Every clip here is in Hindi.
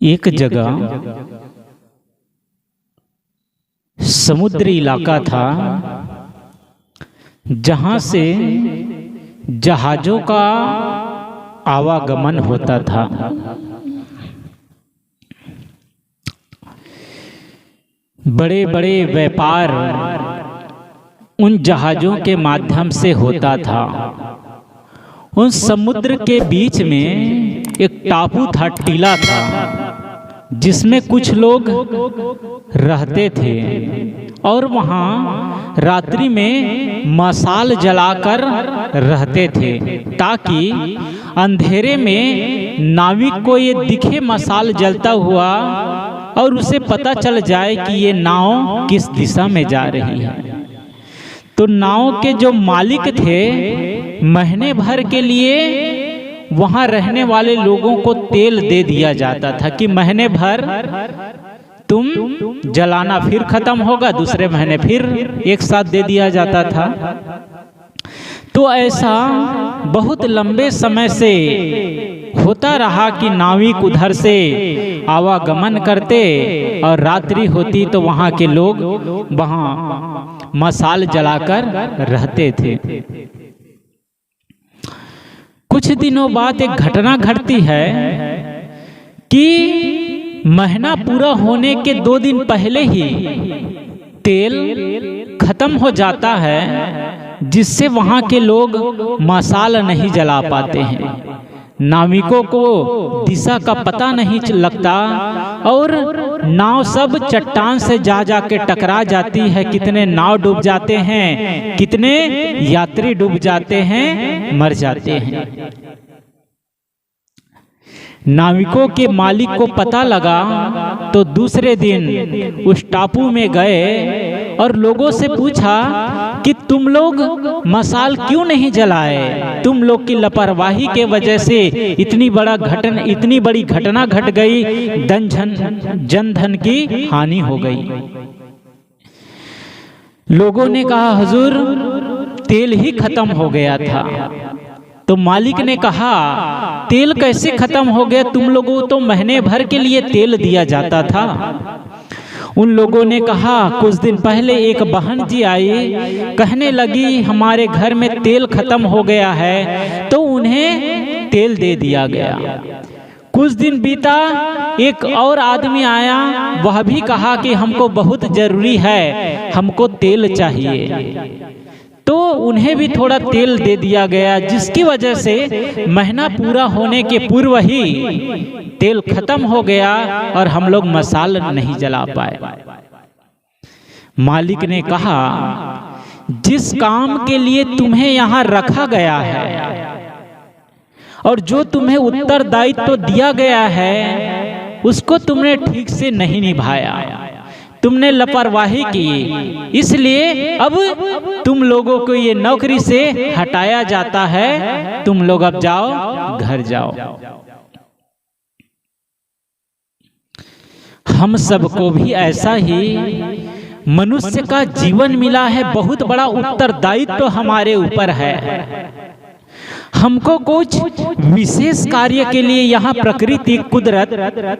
एक जगह समुद्री इलाका था जहां से जहाजों का आवागमन होता था। बड़े बड़े व्यापार उन जहाजों के माध्यम से होता था। उन समुद्र के बीच में एक टापू था, टीला था, जिसमें कुछ लोग रहते थे और वहाँ रात्रि में मशाल जलाकर रहते थे, ताकि अंधेरे में नाविक को ये दिखे मशाल जलता हुआ और उसे पता चल जाए कि ये नाव किस दिशा में जा रही है। तो नाव के जो मालिक थे, महीने भर के लिए वहाँ रहने वाले लोगों को तेल दे दिया जाता था कि महीने भर तुम जलाना, फिर खत्म होगा, दूसरे महीने फिर एक साथ दे दिया जाता था। तो ऐसा बहुत लंबे समय से होता रहा कि नाविक उधर से आवागमन करते और रात्रि होती तो वहाँ के लोग वहाँ मशाल जलाकर रहते थे। कुछ दिनों बाद एक घटना घटती है कि महीना पूरा होने के 2 दिन पहले ही तेल खत्म हो जाता है, जिससे वहाँ के लोग मशाल नहीं जला पाते हैं। नाविकों को दिशा का पता नहीं लगता और नाव सब चट्टान से जा के टकरा जाती है। कितने नाव डूब जाते हैं, कितने यात्री डूब जाते हैं, मर जाते हैं। नाविकों के मालिक को पता लगा तो दूसरे दिन उस टापू में गए और लोगों से पूछा कि तुम लोग मशाल क्यों नहीं जलाए? तुम लोग की लापरवाही के वजह से इतनी बड़ी घटना घट गई, जन धन की हानि हो गई। लोगों ने कहा, हुजूर तेल ही खत्म हो गया था। तो मालिक ने कहा, तेल कैसे खत्म हो गया? तुम लोगों को तो महीने भर के लिए तेल दिया जाता था। उन लोगों ने कहा, कुछ दिन पहले एक बहन जी आई, कहने लगी हमारे घर में तेल खत्म हो गया है, तो उन्हें तेल दे दिया गया। कुछ दिन बीता, एक और आदमी आया, वह भी कहा कि हमको बहुत जरूरी है, हमको तेल चाहिए। तो उन्हें भी थोड़ा तेल दे दिया गया, जिसकी वजह से महीना पूरा होने के पूर्व ही तेल खत्म हो गया और हम लोग मशाल नहीं जला पाए। मालिक ने कहा, जिस काम के लिए तुम्हें यहाँ रखा गया है और जो तुम्हें उत्तरदायित्व दिया गया है, उसको तुमने ठीक से नहीं निभाया, तुमने लापरवाही की, इसलिए अब तुम लोगों को ये नौकरी से हटाया जाता है। तुम लोग अब जाओ, घर जाओ। हम सबको भी ऐसा ही मनुष्य का जीवन मिला है, बहुत बड़ा उत्तरदायित्व हमारे ऊपर है। हमको कुछ विशेष कार्य के लिए यहाँ प्रकृति, कुदरत,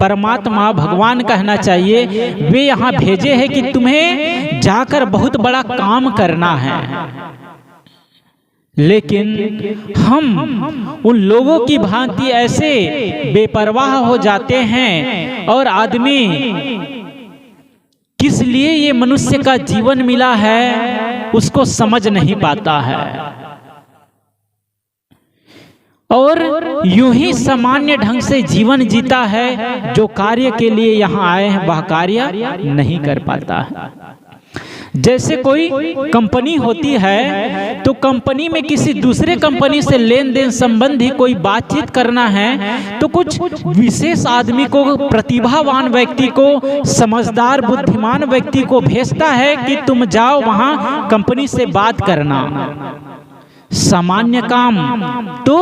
परमात्मा, भगवान कहना चाहिए, वे यहाँ भेजे हैं कि तुम्हें जाकर बहुत बड़ा काम करना है। लेकिन हम उन लोगों की भांति ऐसे बेपरवाह हो जाते हैं और आदमी किस लिए ये मनुष्य का जीवन मिला है उसको समझ नहीं पाता है और यूं ही सामान्य ढंग से जीवन जीता है। जो कार्य के लिए यहाँ आए हैं वह कार्य नहीं कर पाता है। जैसे कोई कंपनी होती है तो कंपनी में किसी दूसरे कंपनी से लेन देन संबंधी कोई बातचीत करना है तो कुछ विशेष आदमी को, प्रतिभावान व्यक्ति को, समझदार बुद्धिमान व्यक्ति को भेजता है कि तुम जाओ वहां कंपनी से बात करना। सामान्य काम तो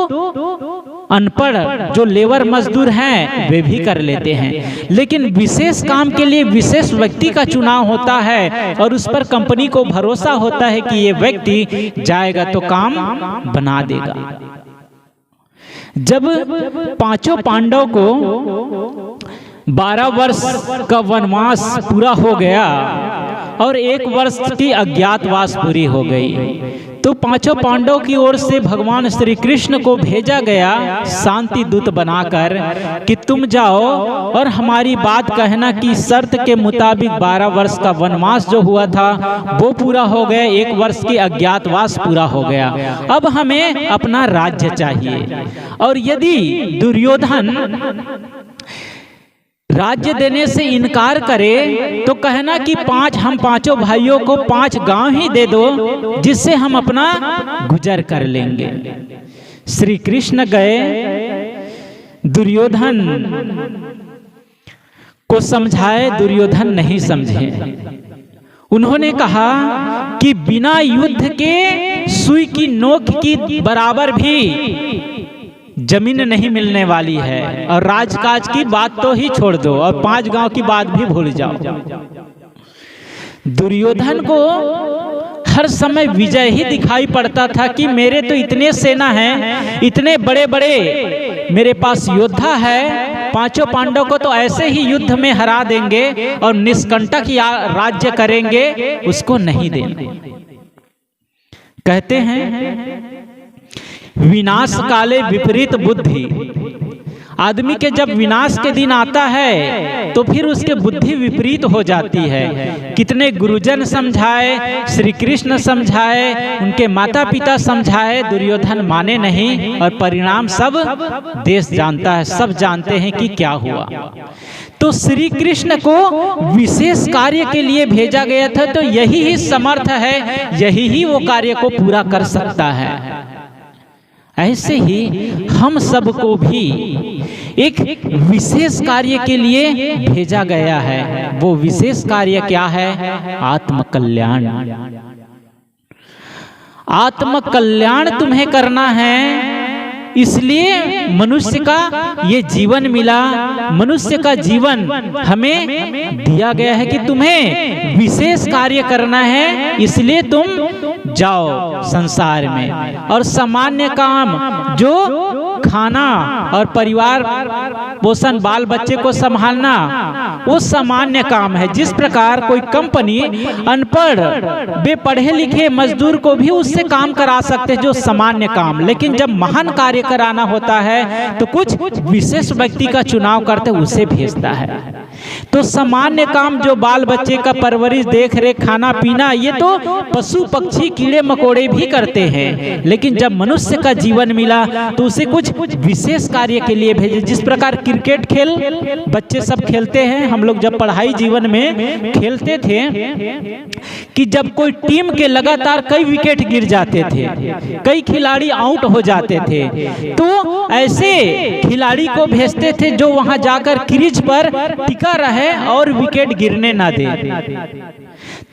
अनपढ़ जो लेबर मजदूर हैं वे भी कर लेते हैं, लेकिन विशेष काम के लिए विशेष व्यक्ति का चुनाव होता है और उस पर कंपनी को भरोसा होता है कि ये व्यक्ति जाएगा तो काम बना देगा। जब पांचों पांडव को 12 वर्ष का वनवास पूरा हो गया और 1 वर्ष की अज्ञातवास पूरी हो गई। तो पांचों पांडवों की ओर से भगवान श्री कृष्ण को भेजा गया शांति दूत बनाकर कि तुम जाओ और हमारी बात कहना कि शर्त के मुताबिक 12 वर्ष का वनवास जो हुआ था वो पूरा हो गया, 1 वर्ष की अज्ञातवास पूरा हो गया, अब हमें अपना राज्य चाहिए। और यदि दुर्योधन राज्य देने से इनकार करे तो कहना कि हम पांचों भाइयों को 5 गांव ही दे दो जिससे हम अपना गुजर कर लेंगे। श्री कृष्ण गए, दुर्योधन को समझाए, दुर्योधन नहीं समझे। उन्होंने कहा कि बिना युद्ध के सुई की नोक की बराबर भी जमीन नहीं मिलने वाली है, और राजकाज की बात तो ही छोड़ दो और 5 गांव की बात भी भूल जाओ। दुर्योधन को हर समय विजय ही दिखाई पड़ता था कि मेरे तो इतने सेना हैं, इतने बड़े बड़े मेरे पास योद्धा है, पांचों पांडव को तो ऐसे ही युद्ध में हरा देंगे और निष्कंटक राज्य करेंगे, उसको नहीं देंगे। कहते हैं विनाश काले विपरीत बुद्धि। आदमी के जब विनाश के दिन आता है तो फिर उसके बुद्धि विपरीत हो जाती है। कितने गुरुजन समझाए, श्री कृष्ण समझाए, उनके माता पिता समझाए, दुर्योधन माने नहीं, और परिणाम सब देश जानता है, सब जानते हैं कि क्या हुआ। तो श्री कृष्ण को विशेष कार्य के लिए भेजा गया था, तो यही ही समर्थ है, यही ही वो कार्य को पूरा कर सकता है। ऐसे ही हम सबको भी एक विशेष कार्य के लिए भेजा गया है। वो विशेष कार्य क्या है? आत्मकल्याण। आत्मकल्याण तुम्हें करना है, इसलिए मनुष्य का ये जीवन मिला। मनुष्य का जीवन हमें दिया गया है कि तुम्हें विशेष कार्य करना है, इसलिए तुम जाओ संसार में। और सामान्य काम जो खाना और परिवार पोषण, बाल बच्चे को संभालना, वो सामान्य काम है। जिस प्रकार कोई कंपनी अनपढ़ बेपढ़े लिखे मजदूर को भी उससे काम करा सकते हैं, जो सामान्य काम। लेकिन जब महान कार्य कराना होता है तो कुछ विशेष व्यक्ति का चुनाव करते उसे भेजता है। तो सामान्य काम जो बाल बच्चे का परवरिश, देख रेख, खाना पीना, ये तो पशु पक्षी कीड़े मकोड़े भी करते हैं। लेकिन जब मनुष्य का जीवन मिला तो उसे कुछ विशेष कार्य के लिए भेजे। जिस प्रकार क्रिकेट खेल बच्चे सब खेलते हैं, हम लोग जब पढ़ाई जीवन में खेलते थे कि जब कोई टीम के लगातार कई विकेट गिर जाते थे, कई खिलाड़ी आउट हो जाते थे, तो ऐसे खिलाड़ी को भेजते थे जो वहां जाकर क्रीज पर टिका रहे और विकेट गिरने ना दे।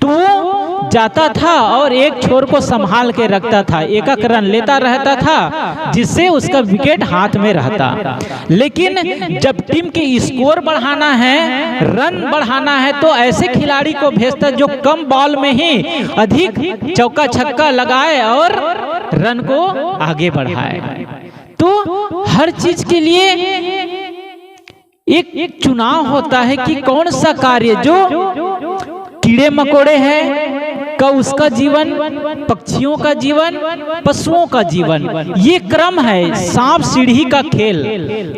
तो वो जाता था और एक छोर को संभाल के रखता था, एक एक रन लेता रहता था, जिससे उसका विकेट हाथ में रहता। लेकिन जब टीम की स्कोर बढ़ाना है, रन बढ़ाना है, तो ऐसे खिलाड़ी को भेजता जो कम बॉल में ही अधिक चौका छक्का लगाए और रन को आगे बढ़ाए। तो हर चीज के लिए एक चुनाव होता है कि कौन सा कार्य जो कीड़े मकोड़े हैं का उसका जीवन, पक्षियों का जीवन, पशुओं का जीवन, ये क्रम है। सांप सीढ़ी का खेल,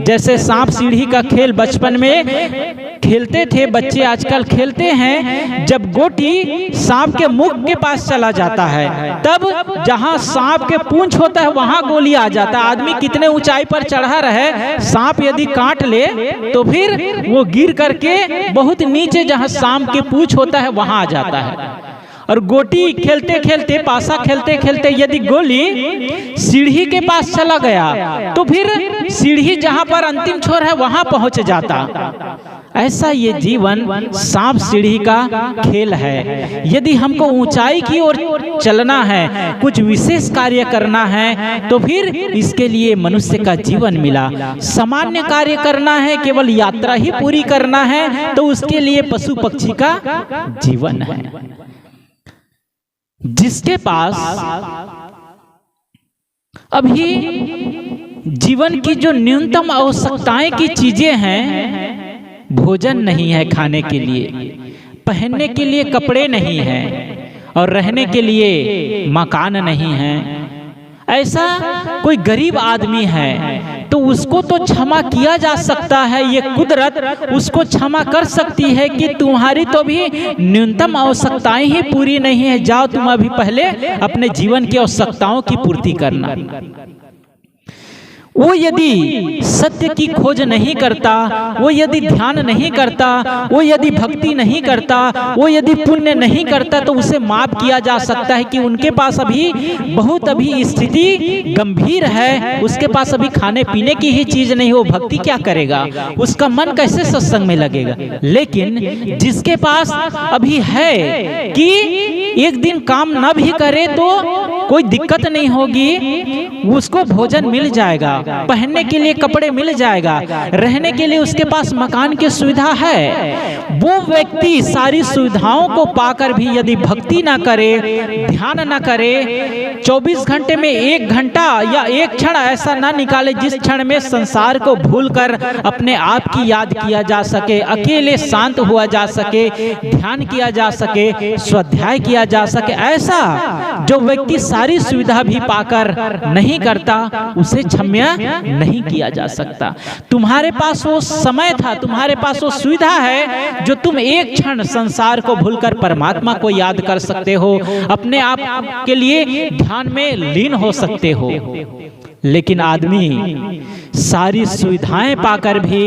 जैसे सांप सीढ़ी का खेल बचपन में खेलते थे बच्चे, आजकल खेलते हैं। जब गोटी सांप के मुख के पास चला जाता है, तब जहां सांप के पूंछ होता है वहां गोली आ जाता है। आदमी कितने ऊंचाई पर चढ़ा रहे, सांप यदि काट ले तो फिर वो गिर करके बहुत नीचे जहां सांप के पूंछ होता है वहां आ जाता है। और गोटी खेलते खेलते, पासा खेलते खेलते यदि गोली सीढ़ी के पास चला गया तो फिर सीढ़ी जहां पर अंतिम छोर है वहां पहुंच जाता। ऐसा ये जीवन सांप सीढ़ी का खेल है। यदि हमको ऊंचाई की ओर चलना है, कुछ विशेष कार्य करना है, तो फिर इसके लिए मनुष्य का जीवन मिला। सामान्य कार्य करना है, केवल यात्रा ही पूरी करना है, तो उसके लिए पशु पक्षी का जीवन है। जिसके पास अभी जीवन की जो न्यूनतम आवश्यकताएं की चीजें हैं भोजन नहीं है खाने के लिए, पहनने के लिए कपड़े नहीं हैं और रहने के लिए मकान नहीं है, ऐसा कोई गरीब आदमी है तो उसको तो क्षमा किया जा सकता है। ये कुदरत उसको क्षमा कर सकती है कि तुम्हारी तो भी न्यूनतम आवश्यकताएं ही पूरी नहीं है, जाओ तुम अभी पहले अपने जीवन की आवश्यकताओं की पूर्ति करना। वो यदि सत्य की खोज नहीं करता, वो यदि ध्यान नहीं करता, वो यदि भक्ति नहीं करता, वो यदि पुण्य नहीं करता तो उसे माफ किया जा सकता है कि उनके पास अभी बहुत अभी स्थिति गंभीर है, उसके पास अभी खाने पीने की ही चीज नहीं, वो भक्ति क्या करेगा, उसका मन कैसे सत्संग में लगेगा। लेकिन जिसके पास अभी है कि एक दिन काम न भी करे तो कोई दिक्कत नहीं होगी, उसको भोजन मिल जाएगा, पहनने के लिए कपड़े मिल जाएगा, रहने के लिए उसके पास मकान की सुविधा है, वो व्यक्ति सारी सुविधाओं को पाकर भी यदि भक्ति ना करे, ध्यान ना करे, 24 घंटे में 1 घंटा या 1 क्षण ऐसा ना निकाले जिस क्षण में संसार को भूलकर अपने आप की याद किया जा सके, अकेले शांत हुआ जा सके, ध्यान किया जा सके, स्वाध्याय किया जा सके, ऐसा जो व्यक्ति सारी सुविधा भी पाकर नहीं करता उसे क्षम्य नहीं किया जा सकता। तुम्हारे पास वो समय था, तुम्हारे पास वो सुविधा है जो तुम 1 क्षण संसार को भूलकर परमात्मा को याद कर सकते हो, अपने आप के लिए ध्यान में लीन हो सकते हो। लेकिन आदमी सारी सुविधाएं पाकर भी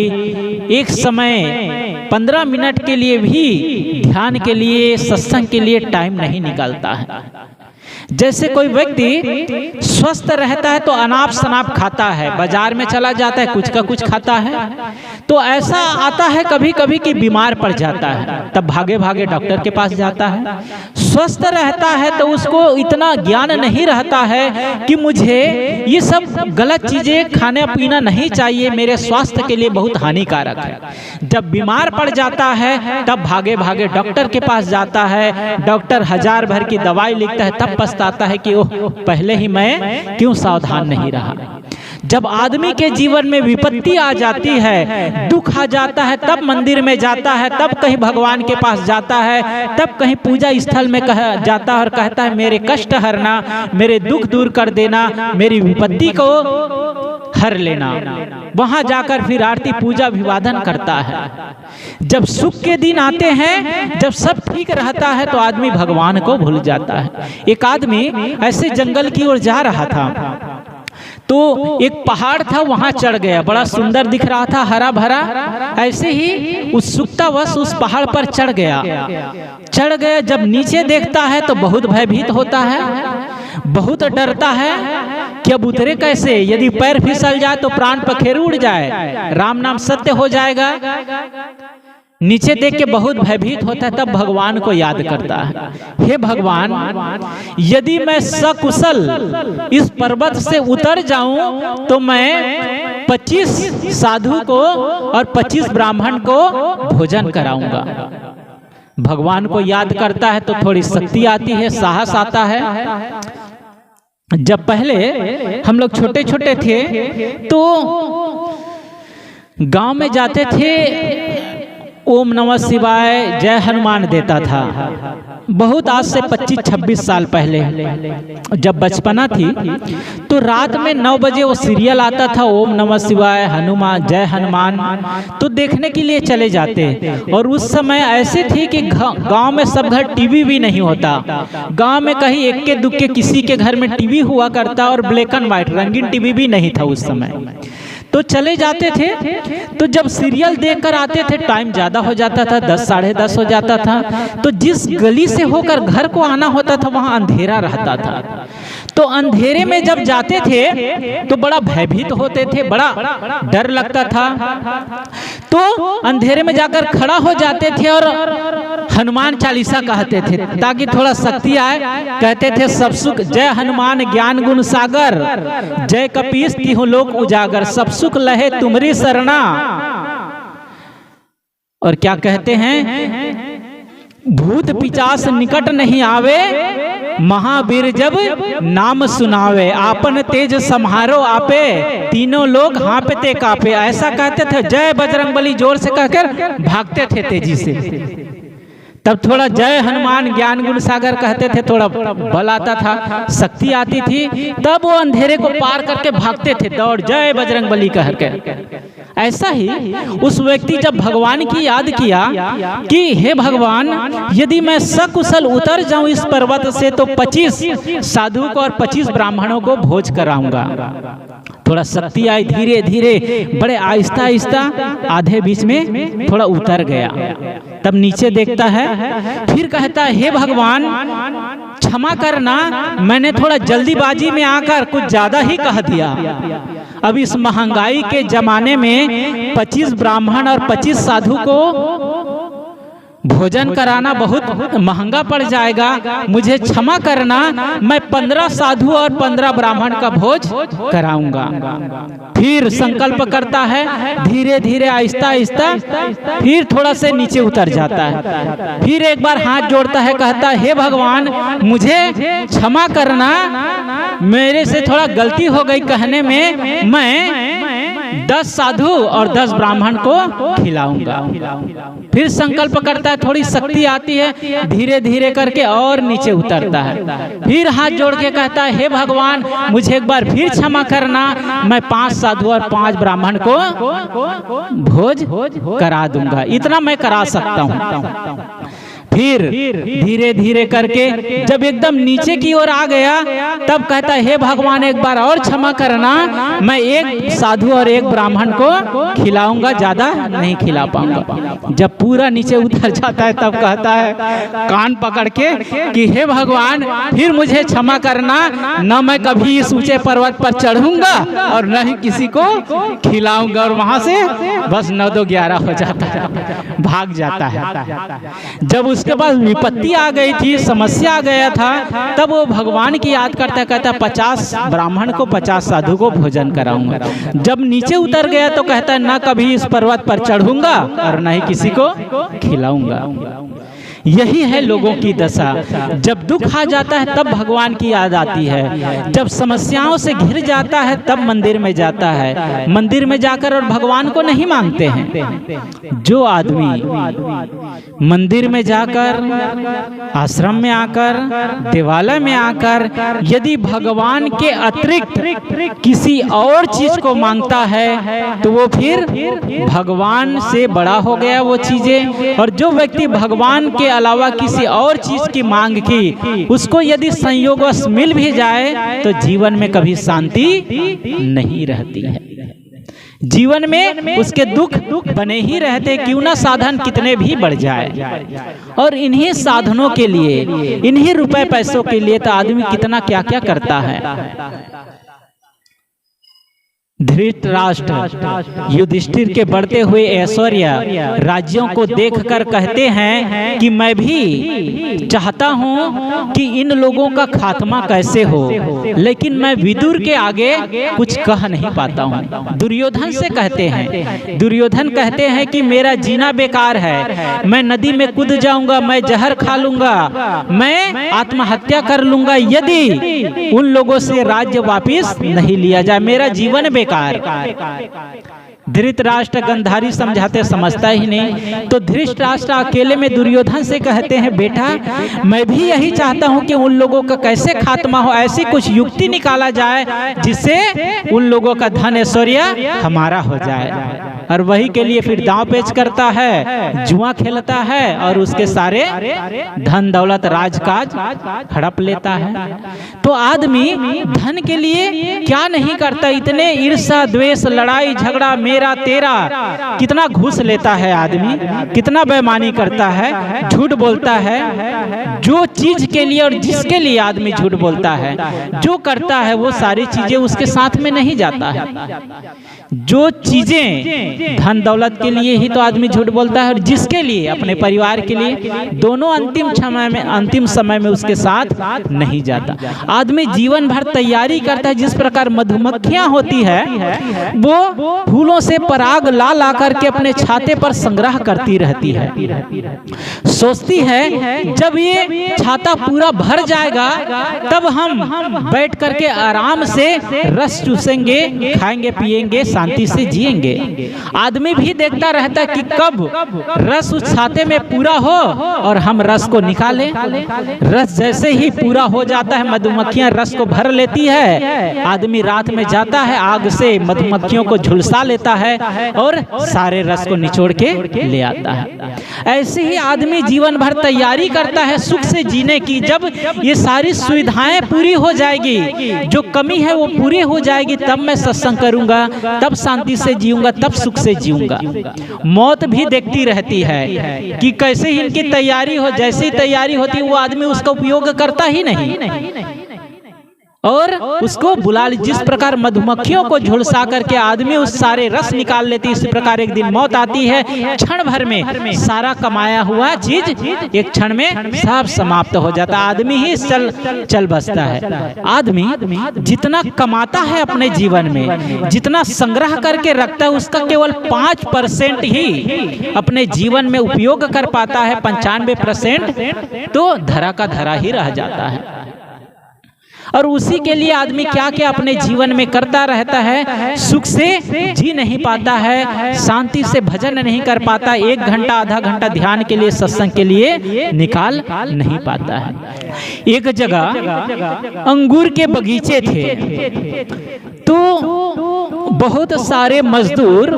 एक समय 15 मिनट के लिए भी ध्यान के लिए, सत्संग के लिए टाइम नहीं निकालता है। जैसे कोई व्यक्ति स्वस्थ रहता है तो अनाप शनाप खाता है, बाजार में चला जाता है कुछ का कुछ खाता है, तो ऐसा आता है कभी कभी कि बीमार पड़ जाता है, तब भागे भागे डॉक्टर के पास जाता है। स्वस्थ रहता है तो उसको इतना ज्ञान नहीं रहता है कि मुझे ये सब गलत चीजें खाने पीना नहीं चाहिए, मेरे स्वास्थ्य के लिए बहुत हानिकारक है। जब बीमार पड़ जाता है तब भागे भागे डॉक्टर के पास जाता है, डॉक्टर 1000 भर की दवाई लिखता है, तब पछताता है कि ओह पहले ही मैं क्यों सावधान नहीं रहा। जब आदमी के जीवन में विपत्ति आ जाती है, दुख आ जाता है, तब मंदिर में जाता है, तब कहीं भगवान के पास जाता है, तब कहीं पूजा स्थल में जाता है और कहता है मेरे कष्ट हरना, मेरे दुख दूर कर देना, मेरी विपत्ति को हर लेना। वहां जाकर फिर आरती पूजा अभिवादन करता है। जब सुख के दिन आते हैं, जब सब ठीक रहता है तो आदमी भगवान को भूल जाता है। एक आदमी ऐसे जंगल की ओर जा रहा था तो एक पहाड़ था, वहां चढ़ गया, बड़ा सुंदर दिख रहा था, हरा भरा। ऐसे ही उत्सुकतावश उस पहाड़ पर चढ़ गया। जब नीचे देखता है तो बहुत भयभीत होता है, बहुत डरता है कि अब उतरे कैसे, यदि पैर फिसल जाए तो प्राण पखेरु उड़ जाए, राम नाम सत्य हो जाएगा। नीचे देख के बहुत भयभीत होता है, तब भगवान को याद करता है, हे भगवान यदि मैं सकुशल इस पर्वत से उतर जाऊं तो मैं 25 साधु को और 25 ब्राह्मण को भोजन कराऊंगा। भगवान को याद करता है तो थोड़ी शक्ति आती है, साहस आता है। जब पहले हम लोग छोटे छोटे थे तो गांव में जाते थे, ओम नमः शिवाय जय हनुमान देता था। बहुत आज से 25-26 साल पहले जब बचपना थी तो रात में 9 बजे वो सीरियल आता था, ओम नमः शिवाय हनुमान जय हनुमान, तो देखने के लिए चले जाते। और उस समय ऐसे थी कि गांव में सब घर टीवी भी नहीं होता, गांव में कहीं इक्के दुक्के किसी के घर में टीवी हुआ करता, और ब्लैक एंड व्हाइट रंगीन टीवी भी नहीं था उस समय। तो चले जाते थे, तो जब सीरियल देखकर आते थे टाइम ज्यादा हो जाता था, 10 साढ़े 10 हो जाता था, तो जिस गली से होकर घर को आना होता था वहां अंधेरा रहता था। तो अंधेरे में जब जाते थे तो बड़ा भयभीत होते थे, बड़ा डर लगता था। तो अंधेरे में जाकर खड़ा हो जाते थे और हनुमान चालीसा कहते थे ताकि थोड़ा शक्ति आए। कहते थे सब सुख जय हनुमान ज्ञान गुण सागर, जय कपीस तिहु लोक उजागर, सब सुख लहे तुमरी शरणा। और क्या कहते हैं, भूत पिशाच निकट नहीं आवे, महावीर जब नाम सुनावे, आपन तेज सम्हारो आपे, तीनों लोग हाँपते कापे। ऐसा कहते थे, जय बजरंगबली जोर से कहकर भागते थे तेजी से। तब थोड़ा जय हनुमान ज्ञान गुण सागर कहते थे, थोड़ा बल आता था, शक्ति आती थी, तब वो अंधेरे को पार करके भागते थे दौड़, जय बजरंगबली कह के। ऐसा ही उस व्यक्ति जब भगवान की याद किया कि हे भगवान, यदि मैं सकुशल उतर जाऊं इस पर्वत से तो 25 साधु को और 25 ब्राह्मणों को भोज कराऊंगा। थोड़ा शक्ति आई, धीरे धीरे बड़े आहिस्ता आहिस्ता आधे बीच में थोड़ा उतर गया। तब नीचे देखता है, फिर कहता है, हे भगवान क्षमा करना, मैंने थोड़ा जल्दीबाजी में आकर कुछ ज्यादा ही कह दिया। अब इस महंगाई के जमाने में 25 ब्राह्मण और 25 साधु को भोजन कराना बहुत महंगा पड़ जाएगा, मुझे क्षमा करना, मैं 15 साधु और 15 ब्राह्मण का भोज कराऊंगा। फिर संकल्प करता है, धीरे धीरे आहिस्ता आहिस्ता फिर थोड़ा से नीचे उतर जाता है। फिर एक बार हाथ जोड़ता है, कहता है, हे भगवान मुझे क्षमा करना, मेरे से थोड़ा गलती हो गई कहने में, मैं 10 साधु और 10 ब्राह्मण को खिलाऊंगा। फिर संकल्प करता है, थोड़ी शक्ति आती है, धीरे धीरे करके और नीचे उतरता है। फिर हाथ जोड़ के कहता है, हे भगवान मुझे एक बार फिर क्षमा करना, मैं 5 साधु और 5 ब्राह्मण को भोज करा दूंगा, इतना मैं करा सकता हूँ। फिर धीरे धीरे करके जब एकदम नीचे की ओर आ गया, तब कहता है, हे भगवान एक बार और क्षमा करना, मैं 1 साधु और 1 ब्राह्मण को खिलाऊंगा, ज्यादा नहीं खिला पाऊंगा। जब पूरा नीचे उतर जाता है, तब कहता है कान पकड़ के कि हे भगवान फिर मुझे क्षमा करना, न मैं कभी इस ऊंचे पर्वत पर चढ़ूंगा और न ही किसी को खिलाऊंगा। और वहां से बस 9-2-11 हो जाता है, भाग जाता है। जब उसके बाद विपत्ति आ गई थी, समस्या आ गया था, तब वो भगवान की याद करता कहता 50 ब्राह्मण को 50 साधु को भोजन कराऊंगा। जब नीचे उतर गया तो कहता है, ना कभी इस पर्वत पर चढ़ूंगा और ना ही किसी को खिलाऊंगा। यही है लोगों की दशा। जब दुख आ जाता है तब भगवान की याद आती है, जब समस्याओं से घिर जाता है तब मंदिर में जाता है, मंदिर में जाकर और भगवान को नहीं मांगते हैं। जो आदमी मंदिर में जाकर, आश्रम में आकर, देवालय में आकर यदि भगवान के अतिरिक्त किसी और चीज को मांगता है तो वो फिर भगवान से बड़ा हो गया वो चीजें। और जो व्यक्ति भगवान के अलावा किसी और चीज की मांग की, उसको यदि संयोगवश मिल भी जाए तो जीवन में कभी शांति नहीं रहती है। जीवन में उसके दुख बने ही रहते, क्यों ना साधन कितने भी बढ़ जाए। और इन्हीं साधनों के लिए, इन्हीं रुपए पैसों के लिए तो आदमी कितना क्या क्या करता है। धृतराष्ट्र युधिष्ठिर के बढ़ते हुए ऐश्वर्य राज्यों को देखकर कहते हैं कि मैं भी चाहता हूं कि इन लोगों का खात्मा कैसे हो, लेकिन मैं विदुर के आगे कुछ कह नहीं पाता हूं। दुर्योधन से कहते हैं, दुर्योधन कहते हैं कि मेरा जीना बेकार है, मैं नदी में कूद जाऊंगा, मैं जहर खा लूंगा, मैं आत्महत्या कर लूंगा यदि उन लोगों से राज्य वापिस नहीं लिया जाए, मेरा जीवन बेकार। धृतराष्ट्र गंधारी समझाते समझता ही नहीं, तो धृतराष्ट्र अकेले में दुर्योधन से कहते हैं, बेटा मैं भी यही चाहता हूं कि उन लोगों का कैसे खात्मा हो, ऐसी कुछ युक्ति निकाला जाए जिससे उन लोगों का धन ऐश्वर्य हमारा हो जाए। और वही के लिए फिर दांव पेच करता है, जुआ खेलता है और उसके सारे धन दौलत राजकाज हड़प लेता है। तो आदमी धन के लिए क्या नहीं करता, इतने ईर्ष्या द्वेष लड़ाई झगड़ा मेरा तेरा, कितना घूस लेता है आदमी, कितना बेईमानी करता है, झूठ बोलता है। जो चीज के लिए और जिसके लिए आदमी झूठ बोलता है, जो करता है वो सारी चीजें उसके साथ में नहीं जाता है। जो चीजें धन दौलत के लिए ही तो आदमी झूठ बोलता है, और जिसके लिए, अपने परिवार के लिए, दोनों अंतिम समय में उसके साथ नहीं जाता। आदमी जीवन भर तैयारी करता है। जिस प्रकार मधुमक्खियां होती है वो फूलों से पराग ला ला करके अपने छाते पर संग्रह करती रहती है, सोचती है जब ये छाता पूरा भर जाएगा तब हम बैठ करके आराम से रस चूसेंगे, खाएंगे, पिएंगे, शांति से जिएंगे। आदमी भी देखता रहता है कि कब रस उस छाते में पूरा हो और हम रस को निकालें। रस जैसे ही पूरा हो जाता है, मधुमक्खियां रस को भर लेती है, आदमी रात में जाता है, आग से मधुमक्खियों को झुलसा लेता है और सारे रस को निचोड़ के ले आता है। ऐसे ही आदमी जीवन भर तैयारी करता है सुख से जीने की। जब ये सारी सुविधाएं पूरी हो जाएगी, जो कमी है वो पूरी हो जाएगी, तब मैं सत्संग करूंगा, तब शांति से जीऊंगा, तब सुख से जीऊंगा। मौत भी देखती रहती है कि कैसे ही इनकी तैयारी हो, जैसे ही तैयारी होती है वो आदमी उसका उपयोग करता ही नहीं और उसको बुला। जिस प्रकार मधुमक्खियों को झुलसा करके आदमी उस सारे रस निकाल लेती है, इसी प्रकार एक दिन मौत आती है, क्षण भर में सारा कमाया हुआ चीज एक क्षण में सब समाप्त हो जाता है। आदमी ही चल बसता है। आदमी जितना कमाता है अपने जीवन में, जितना संग्रह करके रखता है, उसका केवल 5% ही अपने जीवन में उपयोग कर पाता है। 95% तो धरा का धरा ही रह जाता है। और उसी के लिए आदमी क्या क्या अपने जीवन में करता रहता है, सुख से जी नहीं पाता है, शांति से भजन नहीं कर पाता, 1 घंटा आधा घंटा ध्यान के लिए, सत्संग के लिए निकाल नहीं पाता है। एक जगह अंगूर के बगीचे थे, तो बहुत सारे मजदूर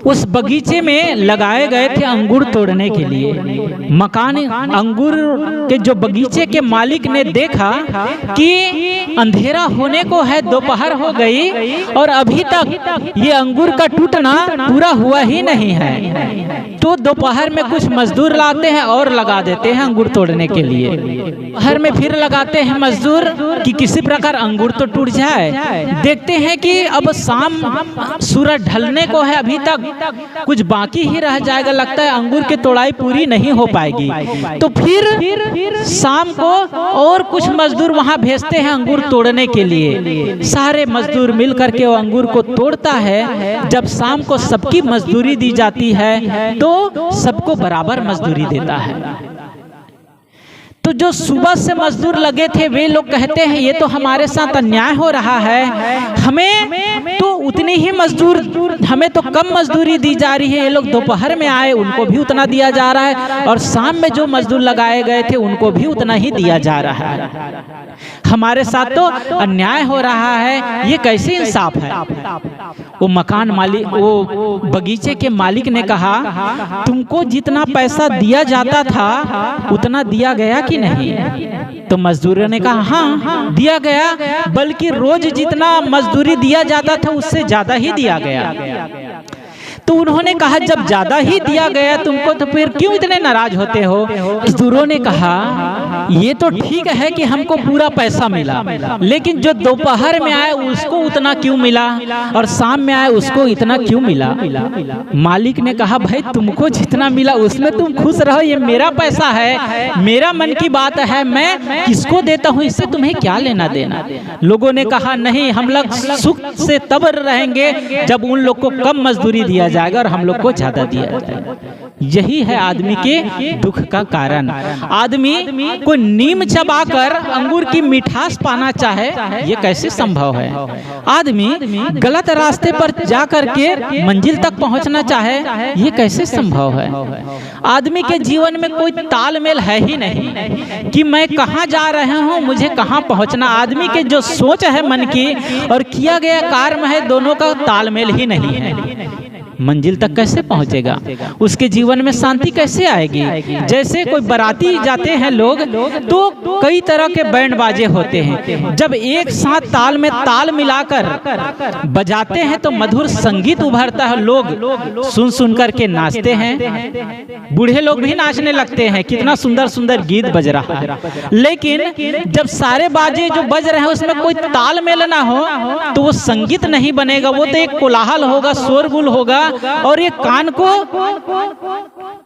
उस बगीचे में लगाए गए थे अंगूर तोड़ने के लिए। मकान अंगूर के जो बगीचे के मालिक ने देखा कि अंधेरा होने को है, दोपहर हो गई और अभी तक ये अंगूर का टूटना पूरा हुआ ही नहीं है, तो दोपहर में कुछ मजदूर लाते हैं और लगा देते हैं अंगूर तोड़ने के लिए। दोपहर में फिर लगाते हैं मजदूर कि किसी प्रकार अंगूर तो टूट जाए। देखते हैं कि अब शाम, सूरज ढलने को है, अभी तक कुछ बाकी ही रह जाएगा, लगता है अंगूर की तोड़ाई पूरी नहीं हो पाएगी। तो फिर शाम को और कुछ मजदूर वहां भेजते हैं अंगूर तोड़ने के लिए। सारे मजदूर मिल करके वो अंगूर को तोड़ता है। जब शाम को सबकी मजदूरी दी जाती है तो सबको बराबर मजदूरी देता है। तो जो सुबह से मजदूर लगे थे वे लोग कहते हैं ये तो हमारे साथ अन्याय हो रहा है, हमें तो उतनी ही हमें तो कम मजदूरी दी जा रही है। ये लोग दोपहर में आए, उनको भी उतना दिया जा रहा है, और शाम में जो मजदूर लगाए गए थे उनको भी उतना ही दिया जा रहा है। हमारे साथ तो अन्याय हो रहा है, ये कैसे इंसाफ है। वो मकान मालिक, वो बगीचे के मालिक ने कहा, तुमको जितना पैसा दिया जाता था उतना दिया गया कि नहीं? तो मजदूरों ने कहा हाँ दिया गया, बल्कि रोज जितना मजदूरी दिया जाता था उससे ज्यादा ही दिया गया। तो उन्होंने कहा जब ज्यादा ही दिया गया तुमको, तो फिर क्यों इतने नाराज होते हो? मजदूरों ने कहा ये तो ठीक है कि हमको पूरा पैसा मिला, लेकिन जो दोपहर में आए उसको उतना क्यों मिला और शाम में आए उसको इतना क्यों मिला? मालिक ने कहा भाई तुमको जितना मिला उसमें तुम खुश रहो, ये मेरा पैसा है, मेरा मन की बात है, मैं किसको देता हूँ, इससे तुम्हें क्या लेना देना। लोगों ने कहा नहीं, हम लोग सुख से तब रहेंगे जब उन लोग को कम मजदूरी दिया जाएगा और हम लोग को ज्यादा दिया जाएगा। यही है आदमी के दुख का कारण। आदमी को नीम चबाकर अंगूर की मिठास पाना चाहे, ये कैसे संभव है? आदमी गलत रास्ते पर जाकर के मंजिल तक पहुंचना चाहे, ये कैसे संभव है? आदमी के जीवन में कोई तालमेल है ही नहीं कि मैं कहां जा रहा हूं, मुझे कहां पहुंचना। आदमी के जो सोच है मन की और किया गया कर्म है, दोनों का तालमेल ही नहीं है। मंजिल तक कैसे पहुंचेगा, उसके जीवन में शांति कैसे आएगी। जैसे कोई बाराती जाते हैं लोग तो कई तरह के बैंड बाजे होते हैं, जब एक साथ ताल में ताल मिलाकर बजाते हैं तो मधुर संगीत उभरता है, लोग सुन सुन करके नाचते हैं, बूढ़े लोग भी नाचने लगते हैं, कितना सुंदर सुंदर गीत बज रहा है। लेकिन जब सारे बाजे जो बज रहे हैं उसमें कोई ताल मेल ना हो तो वो संगीत नहीं बनेगा, वो तो एक कोलाहल होगा, शोरगुल होगा और ये कान को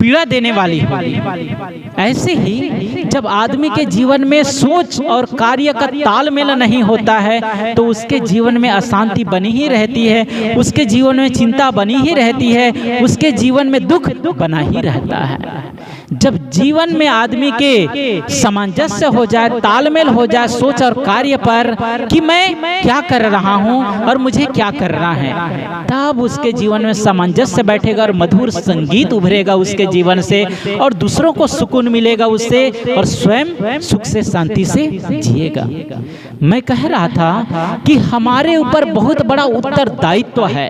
पीड़ा देने वाली होगी। ऐसे ही जब आदमी के जीवन में सोच और कार्य का तालमेल नहीं होता है तो उसके जीवन में अशांति बनी ही रहती है, उसके जीवन में चिंता बनी ही रहती है, उसके जीवन में दुख बना ही रहता है। जब जीवन में आदमी के सामंजस्य हो जाए, तालमेल हो जाए सोच और कार्य पर कि मैं क्या कर रहा हूं और मुझे क्या करना है, तब उसके जीवन में सामंजस्य बैठेगा और मधुर संगीत उभरेगा उसके जीवन से और दूसरों को सुकून मिलेगा उससे और स्वयं सुख से शांति से जिएगा। मैं कह रहा था कि हमारे ऊपर बहुत बड़ा उत्तरदायित्व है,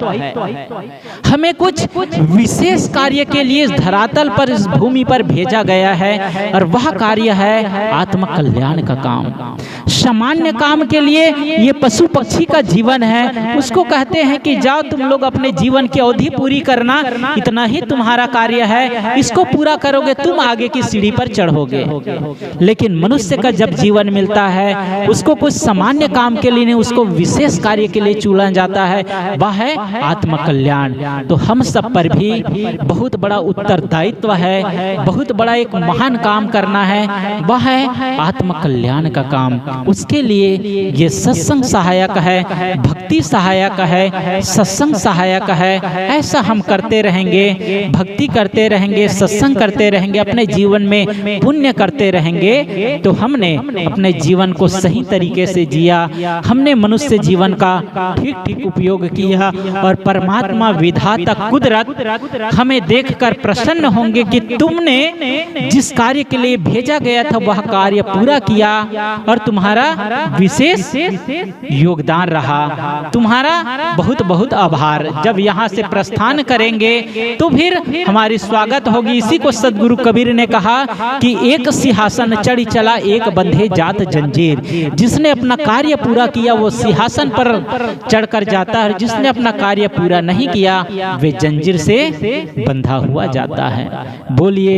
हमें कुछ विशेष कार्य के लिए इस धरातल पर, इस भूमि पर भेजा गया है और वह कार्य है आत्म कल्याण का काम। सामान्य काम के लिए ये पशु पक्षी का जीवन है, उसको कहते हैं कि जाओ तुम लोग अपने जीवन की अवधि पूरी करना, इतना ही तुम्हारा कार्य है, इसको पूरा करोगे तुम आगे की सीढ़ी पर चढ़ोगे। लेकिन मनुष्य का जब जीवन मिलता है उसको कुछ सामान्य काम के लिए नहीं, उसको विशेष कार्य के लिए चुना जाता है, वह है आत्म कल्याण। तो हम सब पर भी बहुत बड़ा उत्तरदायित्व है, बहुत बड़ा एक महान काम करना है, वह है आत्म कल्याण का काम। उसके लिए ये सत्संग सहायक है, भक्ति सहायक है, सत्संग सहायक है। ऐसा हम करते रहेंगे, भक्ति करते रहेंगे, सत्संग करते रहेंगे, अपने जीवन में पुण्य करते रहेंगे तो हमने अपने जीवन को सही तरीके से जिया, हमने मनुष्य जीवन का ठीक ठीक उपयोग किया और परमात्मा विधाता कुदरत हमें देखकर प्रसन्न होंगे कि तुमने जिस कार्य के लिए भेजा गया था वह कार्य पूरा किया और तुम्हारा विशेष योगदान रहा। तुम्हारा बहुत बहुत आभार। जब यहाँ से प्रस्थान करेंगे तो फिर हमारी स्वागत होगी। इसी को सदगुरु कबीर ने कहा कि एक सिंहासन चढ़ी चला एक बंधे जात जंजीर। जिसने अपना कार्य पूरा किया वो सिंहासन पर चढ़कर जाता है, जिसने अपना कार्य पूरा नहीं किया वे जंजीर से बंधा हुआ जाता है। बोलिए।